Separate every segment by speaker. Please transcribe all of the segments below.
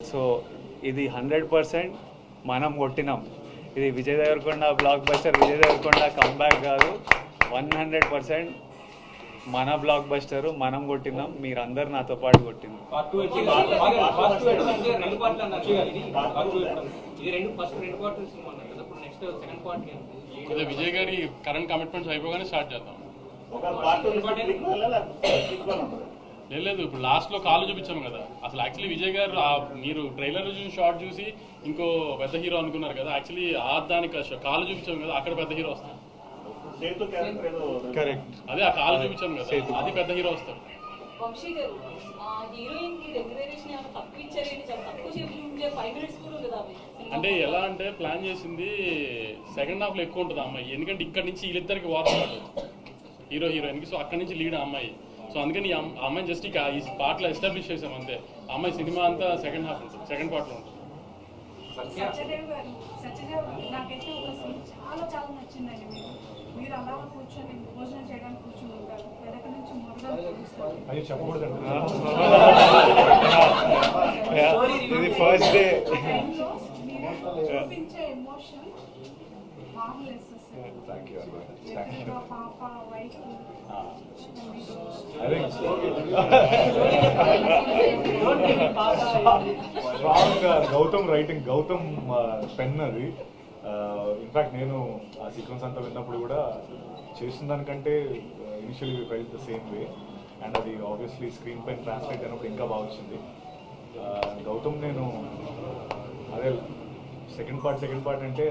Speaker 1: So ఇది 100% మనం కొట్టినాం. ఇది Vijay Deverakonda blockbuster, Vijay Deverakonda comeback కాదు, 100% మన బ్లాక్ బస్టర్ మనం కొట్టినాం. మీరందరు నాతో పాటు కొట్టింది.
Speaker 2: విజయ్ గారి కరెంట్ కమిట్మెంట్స్ అయిపోగానే స్టార్ట్ చేద్దాం. లేదు ఇప్పుడు లాస్ట్ లో కాలు చూపించాము కదా. అసలు యాక్చువల్లీ విజయ్ గారు మీరు ట్రైలర్ చూసి షార్ట్ చూసి ఇంకో పెద్ద హీరో అనుకున్నారు కదా. యాక్చువల్లీ దానికి కాలు చూపించాము కదా, అక్కడ పెద్ద హీరో వస్తాడు.
Speaker 1: కరెక్ట్,
Speaker 2: అదే ఆ కాలు చూపించాము కదా, అది పెద్ద హీరో వస్తాడు. అంటే ఎలా అంటే ప్లాన్ చేసింది సెకండ్ హాఫ్ లో ఎక్కువ ఉంటుంది అమ్మాయి. ఎందుకంటే ఇక్కడ నుంచి వీళ్ళిద్దరికి వాడుతున్నాడు హీరో హీరోయిన్ కి. సో అక్కడ నుంచి లీడ్ అమ్మాయి. సో అందుకని ఆ అమ్మాయిని జస్ట్ ఇక ఈ పార్ట్ లో ఎస్టాబ్లిష్ చేసాం అంతే. ఆ అమ్మాయి సినిమా అంతా సెకండ్ హాఫ్ ఉంటుంది, సెకండ్ పార్ట్ లో ఉంటుంది.
Speaker 3: నాకైతే ఒక సీన్ చాలా చాలా నచ్చిందండి. మీరు అలా కూర్చొని భోజనం చేయడానికి కూర్చొని ఉంటారు, వెనక నుంచి
Speaker 1: ఇది ఫస్ట్ డే
Speaker 3: చూపించే ఎమోషన్ మార్వెలస్. పాప wife
Speaker 4: Gautam writing, Gautam pen అది. ఇన్ఫాక్ట్ నేను ఆ సీక్వెన్స్ అంతా విన్నప్పుడు కూడా చేసిన దానికంటే initially felt the same way. And అది ఆబ్వియస్లీ స్క్రీన్ పైన ట్రాన్స్లేట్ అయినప్పుడు ఇంకా బాగా వచ్చింది. గౌతమ్ నేను అదే సెకండ్ పార్ట్ అంటే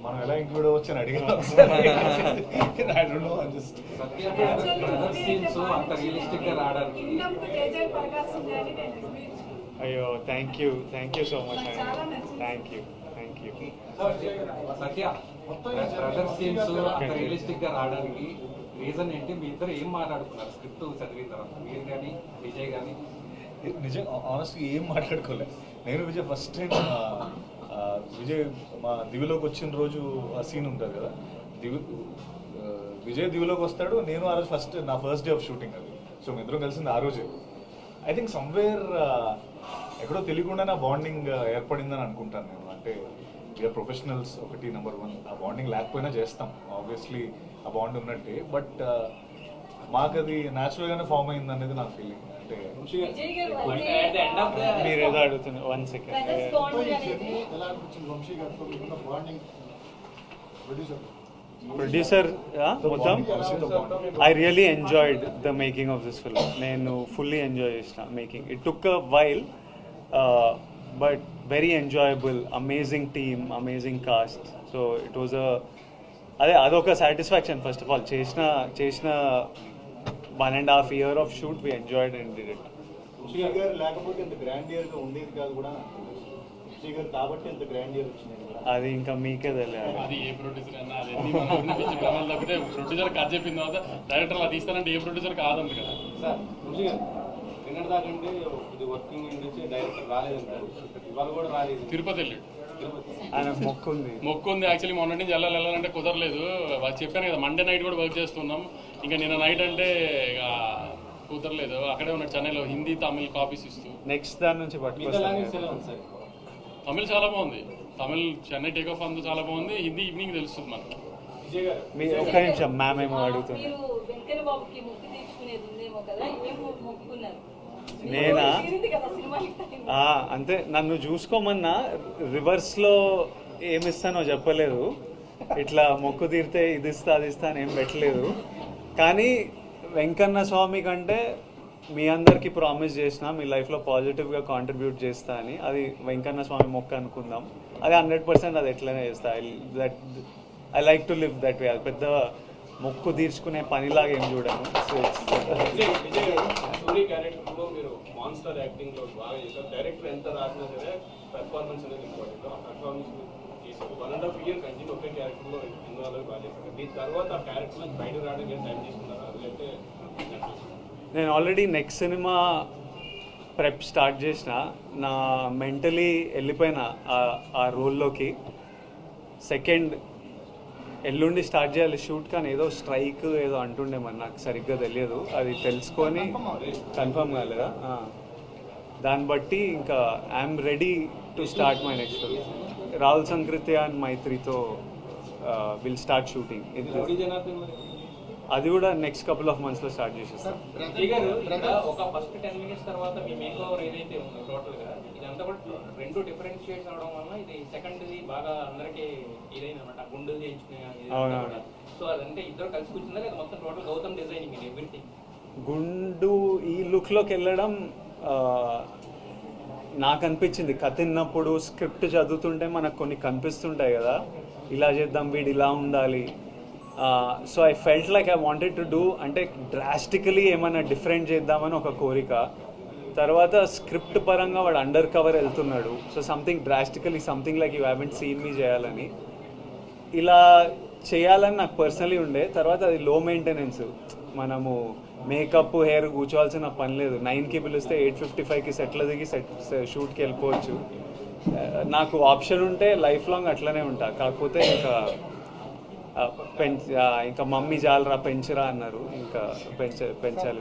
Speaker 4: మనం ఎలా ఇంక్లూడ్ అవ్వచ్చు అని అడిగిన.
Speaker 1: అయ్యో థ్యాంక్ యూ సో మచ్ అండి. Thank you.
Speaker 5: Satya brother scenes అంత రియలిస్టిక్ గా రావడానికి రీజన్ ఏంటి? మీ ఇద్దరు ఏం మాట్లాడుకున్నారు స్క్రిప్ట్ చదివిన తర్వాత? మీరు కానీ విజయ్ కానీ?
Speaker 4: నిజం ఆనెస్ట్గా ఏం మాట్లాడుకోలేదు. నేను విజయ్ ఫస్ట్ టైం విజయ్ మా దివిలోకి వచ్చిన రోజు ఆ సీన్ ఉంటుంది కదా, విజయ్ దివిలోకి వస్తాడు, నేను ఆ రోజు నా ఫస్ట్ డే ఆఫ్ షూటింగ్ అది. సో మీ ఇద్దరం కలిసింది ఆ రోజే. ఐ థింక్ సమ్వేర్ ఎక్కడో తెలియకుండా నా బాండింగ్ ఏర్పడిందని అనుకుంటాను నేను. అంటే వీఆర్ ప్రొఫెషనల్స్ ఒకటి, నెంబర్ 1. ఆ బాండింగ్ లేకపోయినా చేస్తాం ఆబ్వియస్లీ, ఆ బాండ్ ఉన్నట్టే. బట్ మాకు అది న్యాచురల్గానే ఫామ్ అయింది అనేది నా ఫీలింగ్. అంటే
Speaker 1: మీరు ఏదో అడుగుతున్నారు. 1 సెకండ్. ప్రొడ్యూసర్ మొత్తం I really enjoyed the making of this film. నేను ఫుల్లీ ఎంజాయ్ చేసిన making. It took a while but very enjoyable. Amazing team, amazing cast. So it was అదొక సాటిస్ఫాక్షన్. ఫస్ట్ ఆఫ్ ఆల్ చేసిన 1.5 year of shoot we enjoyed and did it.
Speaker 6: లేకపోతే ఇంత grandeur గా ఉండేది కాదు కూడా కాబట్టి ఇంత గ్రాండియర్ వచ్చింది.
Speaker 1: అది ఇంకా మీకే తెలియాలి.
Speaker 2: అది ఏ ప్రొడ్యూసర్ అన్నా అది తప్పితే ప్రొడ్యూసర్ కథ చెప్పిన తర్వాత డైరెక్టర్ అలా తీస్తానంటే ఏ ప్రొడ్యూసర్ కాదండి కదా.
Speaker 5: సార్ నిన్నటి దాకంటే ఇది వర్కింగ్ నుంచి డైరెక్టర్ రాలేదంటారు, ఇవాళ కూడా రాలేదు.
Speaker 2: తిరుపతి వెళ్ళాడు.
Speaker 1: ఆయన మొక్కు ఉంది.
Speaker 2: యాక్చువల్లీ మొన్న నుంచి వెళ్ళాలంటే కుదరలేదు. చెప్పాను కదా, మండే నైట్ కూడా వర్క్ చేస్తున్నాం. ఇంకా నిన్న నైట్ అంటే ఇక కుదరలేదు. అక్కడే ఉన్నాడు చెన్నైలో, హిందీ తమిళ్ కాపీస్ ఇస్తూ.
Speaker 1: నెక్స్ట్ దాని నుంచి
Speaker 2: తమిళ్ చాలా బాగుంది. తమిళ్ చెన్నై టేక్ ఆఫ్ అంతా చాలా బాగుంది. హిందీ ఈవినింగ్ తెలుస్తుంది మనకి.
Speaker 1: ఒక్క నిమిషం, మ్యామ్ ఏమో అడుగుతున్నారు. నేనా? అంతే, నన్ను చూసుకోమన్నా రివర్స్లో ఏమిస్తానో చెప్పలేదు. ఇట్లా మొక్కు తీరితే ఇది ఇస్తా అది ఇస్తా అని ఏం పెట్టలేదు. కానీ వెంకన్న స్వామి కంటే మీ అందరికీ ప్రామిస్ చేసిన మీ లైఫ్లో పాజిటివ్గా కాంట్రిబ్యూట్ చేస్తా అని. అది వెంకన్న స్వామి మొక్క అనుకుందాం. అది 100% అది ఎట్లనే చేస్తా. I like to live that way. అది పెద్ద మొక్కు తీర్చుకునే పనిలాగా ఏం చూడను.
Speaker 6: మాన్స్టర్ యాక్టింగ్ లో బాగా చేశారు. డైరెక్టర్ ఎంత రాసినా సరే పెర్ఫార్మెన్స్ అనేది ఇంపార్టెంట్. ఆ పెర్ఫార్మెన్స్ చేశారు. 1.5 year కంటిన్యూ ఒకే క్యారెక్టర్ లో ఇన్వాల్వ్ బాగా చేశారు. దీని తర్వాత ఆ క్యారెక్టర్ నుంచి బయట రావడానికి టైం తీసుకున్నారు. అదైతే
Speaker 1: నేను already next cinema prep start చేసిన. నా మెంటలీ వెళ్ళిపోయిన ఆ రోల్లోకి. సెకండ్ ఎల్లుండి స్టార్ట్ చేయాలి షూట్, కానీ ఏదో స్ట్రైక్ ఏదో అంటుండే మరి నాకు సరిగ్గా తెలియదు. అది తెలుసుకొని కన్ఫర్మ్ కాలేదా? దాన్ని బట్టి ఇంకా I'm ready to start my next film. Rahul Sankrityan and మైత్రితో విల్ స్టార్ట్ షూటింగ్. అది కూడా నెక్స్ట్ కపుల్ ఆఫ్ మంత్స్లో స్టార్ట్ చేసేస్తాం.
Speaker 5: ఒక ఫస్ట్ 10 minutes తర్వాత మీ మేక్ ఓవర్ ఏదైతే ఉందో టోటల్ గా ఇదంతా కూడా రెండు డిఫరెంట్ షేడ్స్ అవడం వల్ల ఇది సెకండ్ బాగా అందరికి ఇదైందన్నమాట. గుండు చేయించుకునే సో అదంటే ఇద్దరు కలిసి కూర్చుందా లేదా మొత్తం టోటల్ గౌతమ్ డిజైనింగ్ ఇది ఎవ్రీథింగ్?
Speaker 1: గుండు ఈ లుక్లోకి వెళ్ళడం నాకు అనిపించింది. కథ విన్నప్పుడు స్క్రిప్ట్ చదువుతుంటే మనకు కొన్ని కనిపిస్తుంటాయి కదా, ఇలా చేద్దాం, వీడు ఇలా ఉండాలి. So I felt like I wanted to do, అంటే డ్రాస్టికలీ ఏమైనా డిఫరెంట్ చేద్దామని ఒక కోరిక. తర్వాత స్క్రిప్ట్ పరంగా వాడు అండర్ కవర్ వెళ్తున్నాడు, so something drastically something like you haven't seen me చేయాలని, ఇలా చేయాలని నాకు పర్సనలీ ఉండే. తర్వాత అది లో మెయింటెనెన్స్, మనము మేకప్ హెయిర్ కూర్చోవాల్సిన పని లేదు. 9కి పిలిస్తే 8:55కి సెట్లో దిగి షూట్కి వెళ్ళిపోవచ్చు. నాకు ఆప్షన్ ఉంటే లైఫ్ లాంగ్ అట్లనే ఉంటా. కాకపోతే ఇంకా మమ్మీ జాలరా పెంచరా అన్నారు, ఇంకా పెంచాలి.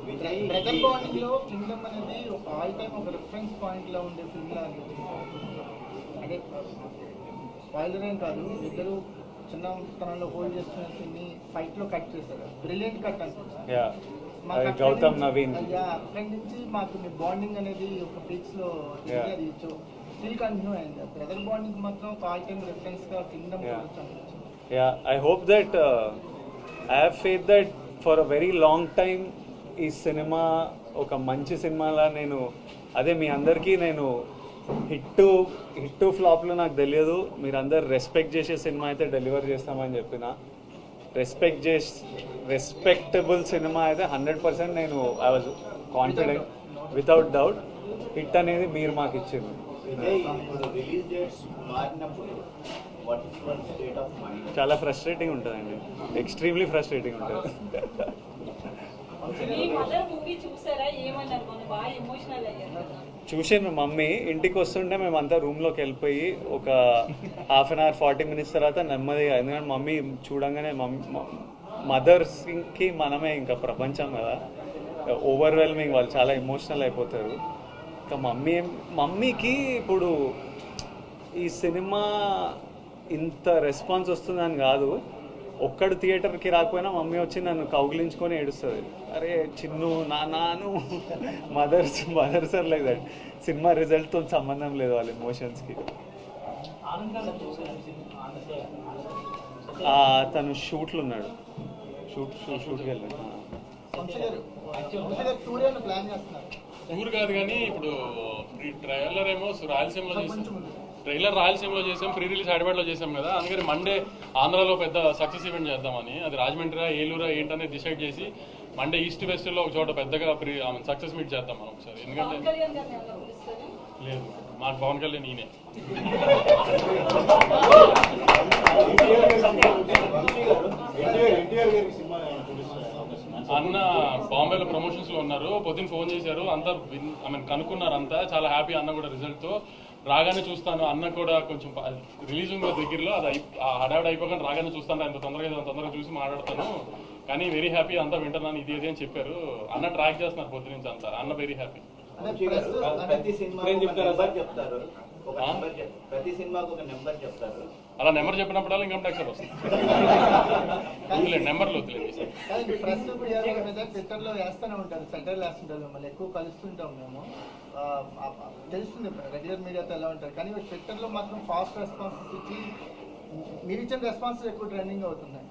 Speaker 7: బ్రదర్ బాండింగ్ లో కింగ్డమ్ అనేది ఒక ఆల్ టైమ్ ఒక రిఫరెన్స్ పాయింట్ లో ఉండే ఫిల్మ్ లాగా. అంటే స్పాయిలర్ ఏం కాదు, ఇద్దరు చిన్నతనంలో హోల్డ్ చేస్తున్న సీన్ని ఫైట్ లో కట్ చేశారు. బ్రిలియంట్ కట్ అనిపించింది.
Speaker 1: గౌతమ్ నవీన్
Speaker 7: అక్కడి నుంచి మాకు మీ బాండింగ్ అనేది ఒక పీక్స్ లో అది స్టిల్ కంటిన్యూ అయింది. బ్రదర్ బాండింగ్ మాత్రం ఒక ఆల్ టైమ్ రిఫరెన్స్ గా కింగ్డమ్ అనిపించింది.
Speaker 1: Yeah, I hope that I have faith that for a very long time ఈ సినిమా ఒక మంచి సినిమాలా నేను అదే మీ అందరికీ నేను హిట్ ఫ్లాప్లో నాకు తెలియదు, మీరందరు రెస్పెక్ట్ చేసే సినిమా అయితే డెలివర్ చేస్తామని చెప్పిన. రెస్పెక్టబుల్ సినిమా అయితే 100% నేను I was confident, without doubt. Hit అనేది మీరు మాకు ఇచ్చింది. చాలా ఫ్రస్ట్రేటింగ్ ఉంటుందండి, ఎక్స్ట్రీమ్లీ ఫ్రస్ట్రేటింగ్ ఉంటుంది. చూసాను మమ్మీ ఇంటికి వస్తుంటే మేమంతా రూమ్లోకి వెళ్ళిపోయి ఒక హాఫ్ అన్ అవర్ 40 minutes తర్వాత నెమ్మదిగా, ఎందుకంటే మమ్మీ చూడంగానే మదర్స్కి మనమే ఇంకా ప్రపంచం కదా, ఓవర్వెల్మింగ్, వాళ్ళు చాలా ఎమోషనల్ అయిపోతారు. ఇంకా మమ్మీకి ఇప్పుడు ఈ సినిమా ఇంత రెస్పాన్స్ వస్తుందని కాదు, ఒక్కడు థియేటర్కి రాకపోయినా మమ్మీ వచ్చి నన్ను కౌగిలించుకొని ఏడుస్తుంది. అరే చిన్ను నాను mothers are like that. Cinema రిజల్ట్తో సంబంధం లేదు వాళ్ళ ఎమోషన్స్కి. తను షూట్లు ఉన్నాడు, షూట్కి వెళ్ళాడు.
Speaker 2: టూర్ కాదు కానీ ఇప్పుడు ఈ ట్రైలర్ ఏమో రాయలసీమలో చేసాం, రాయలసీమలో చేసాం, ప్రీ రిలీజ్ హైదరాబాద్లో చేసాం కదా, అందుకని మండే ఆంధ్రాలో పెద్ద సక్సెస్ ఈవెంట్ చేద్దామని, అది రాజమండ్రి ఏలూరా ఏంటనేది డిసైడ్ చేసి మండే ఈస్ట్ వెస్ట్లో ఒక చోట పెద్దగా సక్సెస్ మీట్ చేద్దాం మనం ఒకసారి. ఎందుకంటే లేదు, మాకు పవన్ కళ్యాణ్ ఈయనే. అన్న బాంబేలో ప్రమోషన్స్ లో ఉన్నారు, పొద్దున్న ఫోన్ చేశారు, అంతా కనుక్కున్నారు, అంతా చాలా హ్యాపీ. అన్న కూడా రిజల్ట్ తో రాగానే చూస్తాను, అన్న కూడా కొంచెం రిలీజింగ్ దగ్గరలో అది హడావిడి అయిపోకుండా రాగానే చూస్తాను, అంత తొందరగా చూసి మాట్లాడతాను, కానీ వెరీ హ్యాపీ, అంతా వింటున్నాను, ఇది అని చెప్పారు. అన్న ట్రాక్ చేస్తున్నారు పొద్దు నుంచి అంతా, అన్న వెరీ హ్యాపీ. అలా నెంబర్ చెప్పినప్పుడల్లా ఇన్కమ్ ట్యాక్స్ వస్తుంది. నెంబర్లు వద్దులేదు.
Speaker 7: ట్విట్టర్లో వేస్తూనే ఉంటారు, సెంటర్లో వేస్తుంటారు, మిమ్మల్ని ఎక్కువ కలుస్తుంటాం మేము, తెలుస్తుంది రెగ్యులర్ మీడియాతో ఎలా ఉంటారు, కానీ ట్విట్టర్లో మాత్రం ఫాస్ట్ రెస్పాన్సెస్ ఇచ్చి మీరు ఇచ్చిన రెస్పాన్సెస్ ఎక్కువ ట్రెండింగ్ అవుతున్నాయి.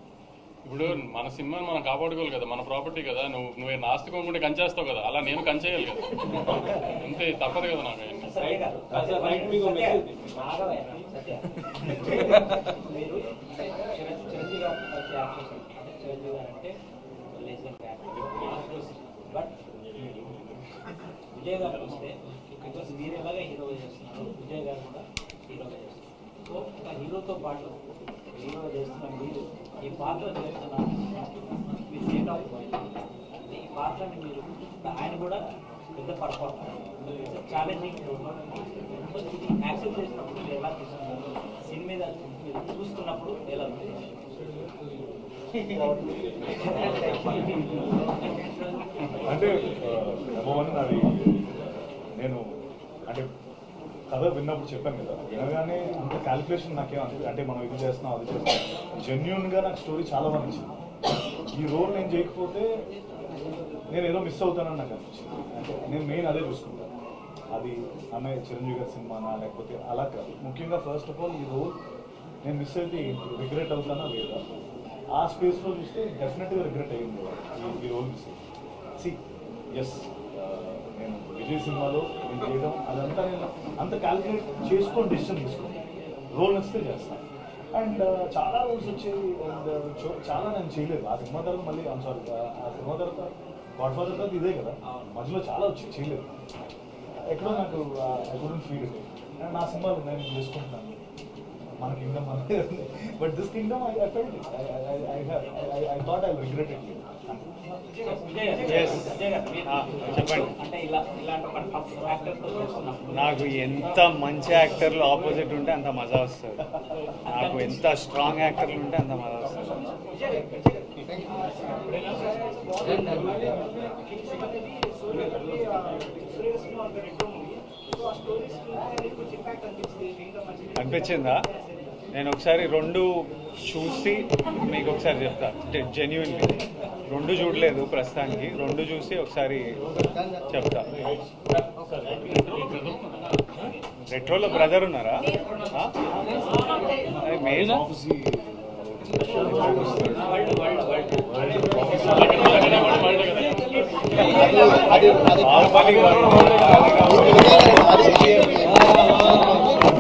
Speaker 2: ఇప్పుడు మన సినిమాని మనం కాపాడుకోవాలి కదా, మన ప్రాపర్టీ కదా, నువ్వే నాస్తికోకుండా కంచేస్తావు కదా, అలా నేను కంచేయాలి కదా, అంతే, తప్పదు కదా నాకు.
Speaker 8: విజయ్ గారు వస్తే బికాస్ మీరు ఎలాగ హీరోగా చేస్తున్నారు, విజయ్ గారు కూడా హీరోగా చేస్తున్నారు. సో ఒక హీరోతో పాటు హీరోగా చేస్తున్న మీరు ఈ పాత్ర చేస్తున్నారు, మీ స్టేట్ ఆఫ్ అంటే ఈ పాత్రని మీరు, ఆయన కూడా పెద్ద పర్ఫార్మర్, ఛాలెంజింగ్. సో ఇది యాక్సెప్ట్ చేసినప్పుడు మీరు ఎలా తీసుకున్నారు, సినిమా మీద మీరు చూస్తున్నప్పుడు ఎలా ఉంది?
Speaker 4: అంటే నెంబర్ వన్, అది నేను అంటే కథ విన్నప్పుడు చెప్పాను కదా, వినగానే అంత క్యాలిక్యులేషన్ నాకేం అంటే మనం ఇది చేస్తున్నాం అది చేస్తున్నాం, జెన్యున్గా నాకు స్టోరీ చాలా బాగా నచ్చింది. ఈ రోల్ నేను చేయకపోతే నేను ఏదో మిస్ అవుతానని నాకు అనిపించింది. అంటే నేను మెయిన్ అదే చూసుకుంటాను, అది ఆమె చిరంజీవి గారి సినిమానా లేకపోతే అలా కాదు. ముఖ్యంగా ఫస్ట్ ఆఫ్ ఆల్ ఈ రోల్ నేను మిస్ అయితే రిగ్రెట్ అవుతానా లేదా, ఆ స్పేస్లో చూస్తే డెఫినెట్గా రిగ్రెట్ అయ్యింది ఈ రోల్ మిస్ అయ్యింది. సి ఎస్, నేను విజయ్ సినిమాలో నేను చేయడం అదంతా నేను అంత క్యాలిక్యులేట్ చేసుకొని డెసిషన్ తీసుకున్నాను. రోల్ నచ్చితే చేస్తాను. అండ్ చాలా రోల్స్ వచ్చాయి అండ్ చాలా నేను చేయలేదు. ఆ సినిమా తర్వాత మళ్ళీ సారీ, ఆ సినిమా తర్వాత గాడ్ ఫాదర్ తర్వాత ఇదే కదా, మధ్యలో చాలా వచ్చి చేయలేదు. ఎక్కడో నాకు I couldn't feel it. And నా సినిమాలు నేను చేసుకుంటున్నాను, మన కింగ్డమ్ అనేది, but this Kingdom I felt it, I thought I regret it.
Speaker 1: Yes. చెప్పండి.
Speaker 5: అంటే ఇలాంటి ఒక టఫ్ యాక్టర్తో చేస్తున్నప్పుడు
Speaker 1: నాకు ఎంత మంచి యాక్టర్లు ఆపోజిట్ ఉంటే అంత మజా వస్తుంది, నాకు ఎంత స్ట్రాంగ్ యాక్టర్లు ఉంటే అంత మజా వస్తుంది. అనిపించిందా? నేను ఒకసారి రెండు చూసి మీకు ఒకసారి చెప్తా, జెన్యున్లీ రెండు చూడలేదు ప్రస్తుతానికి, రెండు చూసి ఒకసారి చెప్తా. రెట్రోలో బ్రదర్ ఉన్నారా? మెయిన్
Speaker 7: అది